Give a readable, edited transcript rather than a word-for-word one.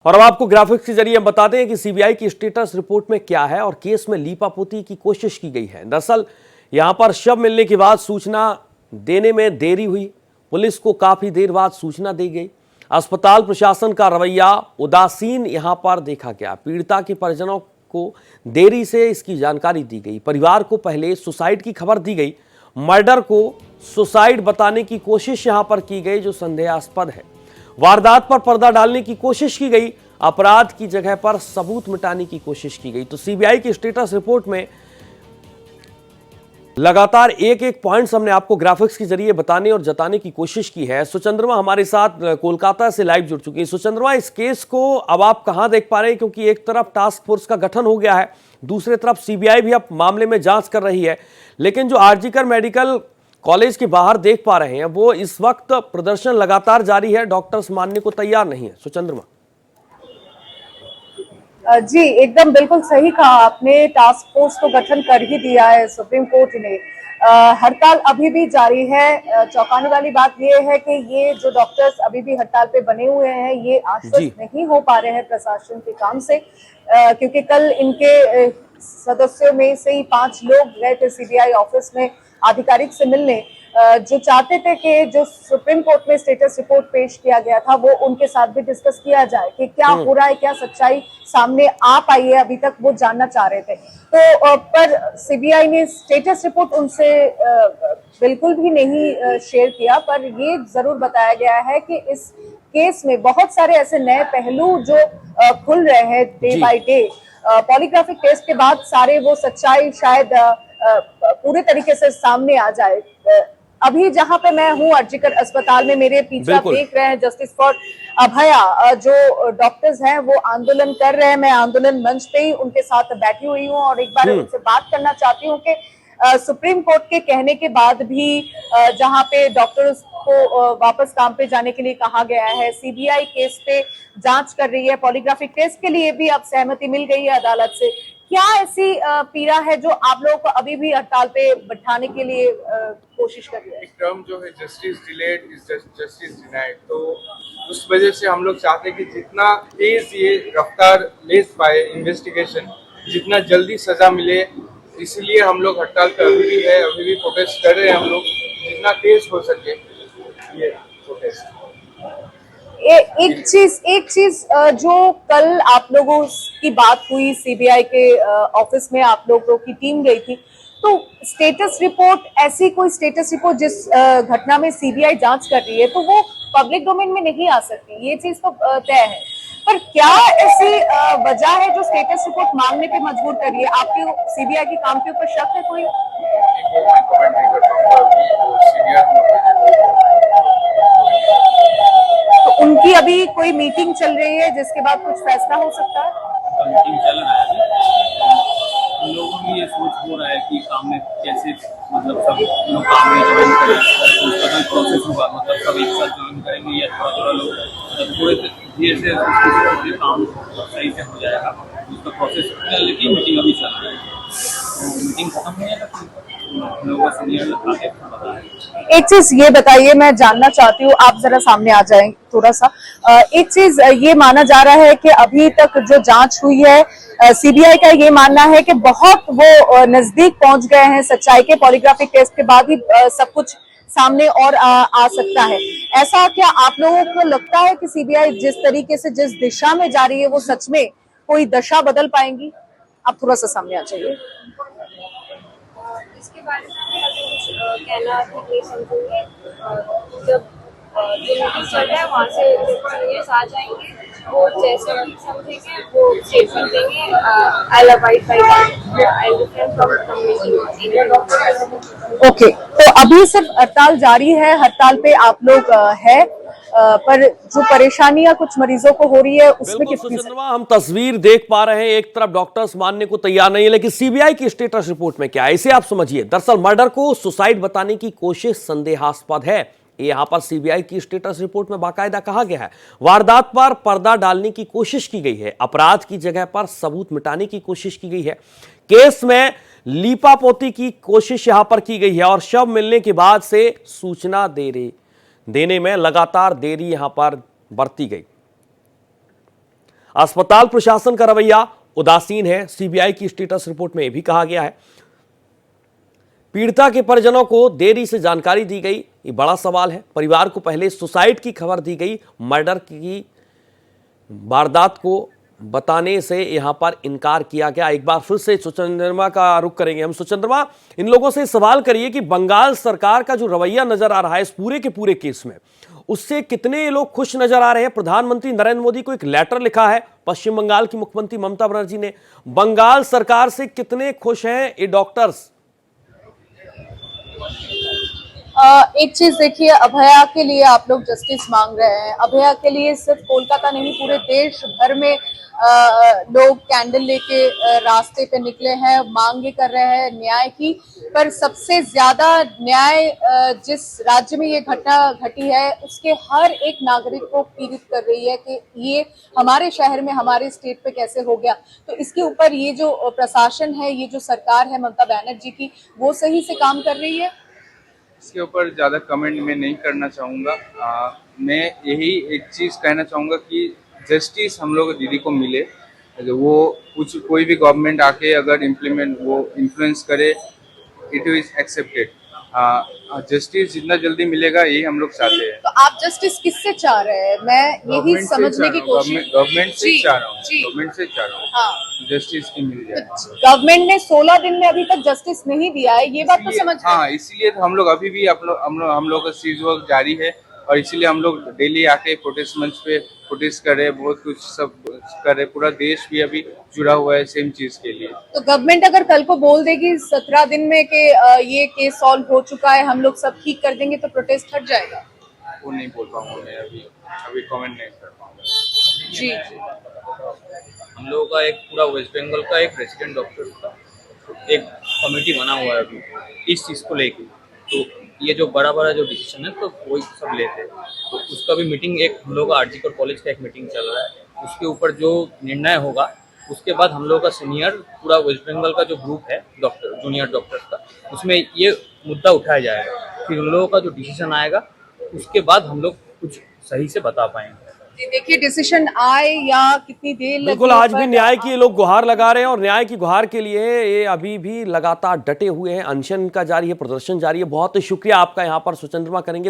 और अब आपको ग्राफिक्स के जरिए हम बताते हैं कि सीबीआई की स्टेटस रिपोर्ट में क्या है और केस में लीपापोती की कोशिश की गई है। दरअसल यहां पर शव मिलने के बाद सूचना देने में देरी हुई। पुलिस को काफी देर बाद सूचना दी गई। अस्पताल प्रशासन का रवैया उदासीन यहां पर देखा गया। पीड़िता के परिजनों को देरी से इसकी जानकारी दी गई। परिवार को पहले सुसाइड की खबर दी गई। मर्डर को सुसाइड बताने की कोशिश यहां पर की गई, जो संदेहास्पद है। वारदात पर पर्दा डालने की कोशिश की गई। अपराध की जगह पर सबूत मिटाने की कोशिश की गई। तो सीबीआई की स्टेटस रिपोर्ट में लगातार एक एक पॉइंट्स हमने आपको ग्राफिक्स के जरिए बताने और जताने की कोशिश की है। सुचंद्रमा हमारे साथ कोलकाता से लाइव जुड़ चुकी है। सुचंद्रमा, इस केस को अब आप कहां देख पा रहे हैं, क्योंकि एक तरफ टास्क फोर्स का गठन हो गया है, दूसरी तरफ सीबीआई भी अब मामले में जांच कर रही है, लेकिन जो आरजीकर मेडिकल कॉलेज के बाहर देख पा रहे हैं वो इस वक्त प्रदर्शन लगातार जारी है। डॉक्टर्स मानने को तैयार नहीं है। सुचंद्रमा जी, एकदम बिल्कुल सही कहा आपने। टास्क फोर्स को गठन कर ही दिया है सुप्रीम कोर्ट ने। हड़ताल अभी भी जारी है। चौंकाने वाली बात यह है कि ये जो डॉक्टर्स अभी भी हड़ताल पे बने हुए हैं, ये आश्वस्त नहीं हो पा रहे हैं प्रशासन के काम से, क्योंकि कल इनके सदस्यों में से ही 5 लोग गए थे सीबीआई ऑफिस में आधिकारिक से मिलने, जो चाहते थे कि जो सुप्रीम कोर्ट में स्टेटस रिपोर्ट पेश किया गया था वो उनके साथ भी डिस्कस किया जाए कि क्या हो रहा है, क्या सच्चाई सामने आ पाई है, अभी तक वो जानना चाह रहे थे। तो पर सीबीआई ने स्टेटस रिपोर्ट उनसे बिल्कुल भी नहीं शेयर किया, पर ये जरूर बताया गया है कि इस केस में बहुत सारे ऐसे नए पहलू जो खुल रहे हैं day by day. Polygraphic test के बाद सारे वो सच्चाई शायद पूरे तरीके से सामने आ जाए। अभी जहां पे मैं हूं आरजीकर अस्पताल में, मेरे पीछे आप देख रहे हैं जस्टिस फॉर अभया, जो डॉक्टर्स हैं वो आंदोलन कर रहे हैं। मैं आंदोलन मंच पे ही उनके साथ बैठी हुई हूं और एक बार उनसे बात करना चाहती हूँ कि सुप्रीम कोर्ट के कहने के बाद भी जहां पे डॉक्टर्स को वापस काम पे जाने के लिए कहा गया है, सीबीआई केस पे जांच कर रही है, पॉलीग्राफिक टेस्ट के लिए भी अब सहमति मिल गई है अदालत से। क्या ऐसी पीड़ा है जो आप लोगों को अभी भी हड़ताल पे बैठाने के लिए कोशिश कर रही है? एक टर्म जो है justice delayed is justice denied, तो उस वजह से हम लोग चाहते हैं कि जितना तेज ये रफ्तार ले पाए इन्वेस्टिगेशन, जितना जल्दी सजा मिले, इसलिए हम लोग हड़ताल पे अभी भी है, अभी भी प्रोटेस्ट कर रहे हैं। हम लोग जितना तेज हो सके ये प्रोटेस्ट। एक चीज जो कल आप लोगों की बात हुई, सीबीआई के ऑफिस में आप लोगों की टीम गई थी, तो स्टेटस रिपोर्ट, ऐसी कोई स्टेटस रिपोर्ट जिस घटना में सीबीआई जांच कर रही है, तो वो पब्लिक डोमेन में नहीं आ सकती, ये चीज तो तय है। पर क्या ऐसी वजह है जो स्टेटस रिपोर्ट मांगने पे मजबूर कर रही है? आपके सीबीआई के काम के ऊपर शक है कोई? तो उनकी अभी कोई मीटिंग चल रही है जिसके बाद कुछ फैसला हो सकता है? मीटिंग चल रहा है। उन लोगों को ये सोच हो रहा है कि काम में कैसे, मतलब सब लोग काम में ज्वाइन करें, उसका कोई प्रोसेस होगा, मतलब सब एक साथ ज्वाइन करेंगे या थोड़ा थोड़ा लोग, मतलब थोड़े धीरे से काम सही से हो जाएगा, उसका प्रोसेस। लेकिन मीटिंग अभी चल रही है, तो मीटिंग खत्म हो जाएगा, लोगों से बता है। एक चीज ये बताइए, मैं जानना चाहती हूँ, आप जरा सामने आ जाएं थोड़ा सा। एक चीज ये माना जा रहा है कि अभी तक जो जांच हुई है, सीबीआई का ये मानना है कि बहुत वो नजदीक पहुंच गए हैं सच्चाई के, पॉलीग्राफिक टेस्ट के बाद ही सब कुछ सामने और आ सकता है। ऐसा क्या आप लोगों को लगता है कि सीबीआई जिस तरीके से, जिस दिशा में जा रही है, वो सच में कोई दशा बदल पाएंगी? आप थोड़ा सा सामने आ जाइए। इसके बारे में कुछ कहना नहीं समझूंगी। जब जो मीटिंग चल रहा है वहाँ से सीनियर्स आ जाएंगे, वो जैसे भी समझेंगे वो स्टेटमेंट देंगे। I'll abide by that. I'll refrain from communicating anything. Okay, तो अभी सिर्फ हड़ताल जारी है, हड़ताल पे आप लोग है, पर जो परेशानियां कुछ मरीजों को हो रही है उसमें कितनी? हम तस्वीर देख पा रहे हैं, एक तरफ डॉक्टर्स मानने को तैयार नहीं है, लेकिन सीबीआई की स्टेटस रिपोर्ट में क्या है इसे आप समझिए। दरअसल मर्डर को सुसाइड बताने की कोशिश संदेहास्पद है, यहां पर सीबीआई की स्टेटस रिपोर्ट में बाकायदा कहा गया है। वारदात पर पर्दा डालने की कोशिश की गई है, अपराध की जगह पर सबूत मिटाने की कोशिश की गई है, केस में लीपापोती की कोशिश यहां पर की गई है और शव मिलने के बाद से सूचना देने में लगातार देरी यहां पर बरती गई। अस्पताल प्रशासन का रवैया उदासीन है, सीबीआई की स्टेटस रिपोर्ट में यह भी कहा गया है। पीड़िता के परिजनों को देरी से जानकारी दी गई, ये बड़ा सवाल है। परिवार को पहले सुसाइड की खबर दी गई, मर्डर की वारदात को बताने से यहां पर इनकार किया गया। एक बार फिर से सुचंद्रमा का रुख करेंगे हम। सुचंद्रमा, इन लोगों से सवाल करिए कि बंगाल सरकार का जो रवैया नजर आ रहा है इस पूरे के पूरे केस में, उससे कितने ये लोग खुश नजर आ रहे हैं। प्रधानमंत्री नरेंद्र मोदी को एक लेटर लिखा है पश्चिम बंगाल की मुख्यमंत्री ममता बनर्जी ने। बंगाल सरकार से कितने खुश हैं ये डॉक्टर्स? एक चीज देखिए, अभया के लिए आप लोग जस्टिस मांग रहे हैं। अभया के लिए सिर्फ कोलकाता नहीं, पूरे देश भर में लोग कैंडल लेके रास्ते पे निकले हैं, मांगे कर रहे हैं न्याय की। पर सबसे ज्यादा न्याय जिस राज्य में ये घटना घटी है उसके हर एक नागरिक को पीड़ित कर रही है कि ये हमारे शहर में, हमारे स्टेट पे कैसे हो गया। तो इसके ऊपर ये जो प्रशासन है, ये जो सरकार है ममता बनर्जी की, वो सही से काम कर रही है। इसके ऊपर ज़्यादा कमेंट मैं नहीं करना चाहूँगा। मैं यही एक चीज़ कहना चाहूँगा कि जस्टिस हम लोग दीदी को मिले। वो कुछ कोई भी गवर्नमेंट आके अगर इन्फ्लुएंस करे, इट इज़ एक्सेप्टेड। जस्टिस जितना जल्दी मिलेगा यही हम लोग चाहते हैं। तो आप जस्टिस किससे चाह रहे हैं? मैं यही समझने की कोशिश गवर्नमेंट से जी, चाह रहा हूँ, जी। गवर्नमेंट से चाह रहा हूँ हाँ, जस्टिस की मिल जाए। गवर्नमेंट ने 16 दिन में अभी तक जस्टिस नहीं दिया है, ये बात तो समझ रहे हैं। हाँ, इसीलिए तो हम लोग अभी भी हम लोग का सीज वर्क जारी है और इसीलिए हम लोग डेली आके प्रोटेस्ट मंच पे प्रोटेस्ट कर रहे हैं, बहुत कुछ सब कर रहे हैं। पूरा देश भी अभी जुड़ा हुआ है सेम चीज के लिए। तो गवर्नमेंट अगर कल को बोल देगी 17 दिन में कि ये केस सॉल्व हो चुका है, हम लोग सब ठीक कर देंगे, तो प्रोटेस्ट हट जाएगा? वो नहीं बोल पाऊंगा मैं, अभी कमेंट नहीं कर पाऊंगा। जी, हम लोगों का एक पूरा वेस्ट बंगाल का एक रेसिडेंट डॉक्टर का एक कमेटी बना हुआ है अभी इस चीज़ को लेके। तो ये जो बड़ा बड़ा जो डिसीजन है तो वही सब लेते हैं। तो उसका भी मीटिंग, एक हम लोग का आरजीकर कॉलेज का एक मीटिंग चल रहा है, उसके ऊपर जो निर्णय होगा उसके बाद हम लोग का सीनियर पूरा वेस्ट बंगाल का जो ग्रुप है डॉक्टर, जूनियर डॉक्टर्स का, उसमें ये मुद्दा उठाया जाएगा। फिर उन लोगों का जो डिसीजन आएगा उसके बाद हम लोग कुछ सही से बता पाएंगे। देखिए डिसीजन आए या कितनी देर बिल्कुल, आज भी न्याय की ये लोग गुहार लगा रहे हैं और न्याय की गुहार के लिए ये अभी भी लगातार डटे हुए हैं। अनशन का जारी है, प्रदर्शन जारी है। बहुत शुक्रिया आपका यहाँ पर सुचंद्रमा करेंगे।